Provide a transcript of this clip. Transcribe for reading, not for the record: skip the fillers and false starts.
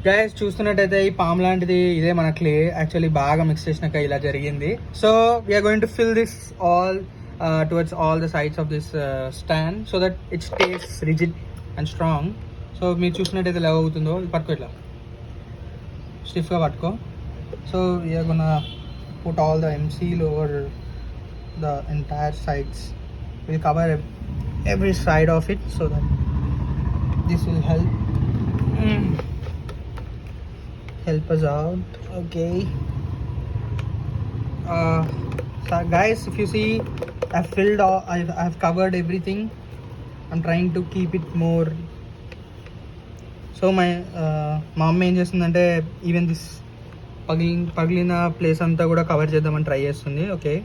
Guys చూస్తున్నట్టయితే ఈ palm లాంటిది ఇదే మన క్లే యాక్చువల్లీ బాగా మిక్స్ చేసినాక ఇలా జరిగింది. So we're going to fill this all towards all the sides of this stand so that it stays rigid and strong. So మీరు చూసినట్టయితే ఎలా అవుతుందో పట్టుకో, ఇట్లా స్టిఫ్గా పట్టుకో. So we're gonna put all the mseal over the entire sides. Will cover every side of it so that this will help us out. Okay, so guys, if you see, I've filled all, I've covered everything. I'm trying to keep it more. So my mom ఏం చేస్తుందంటే even this పగిలిన place అంతా కూడా cover చేద్దామని try చేస్తుంది. Okay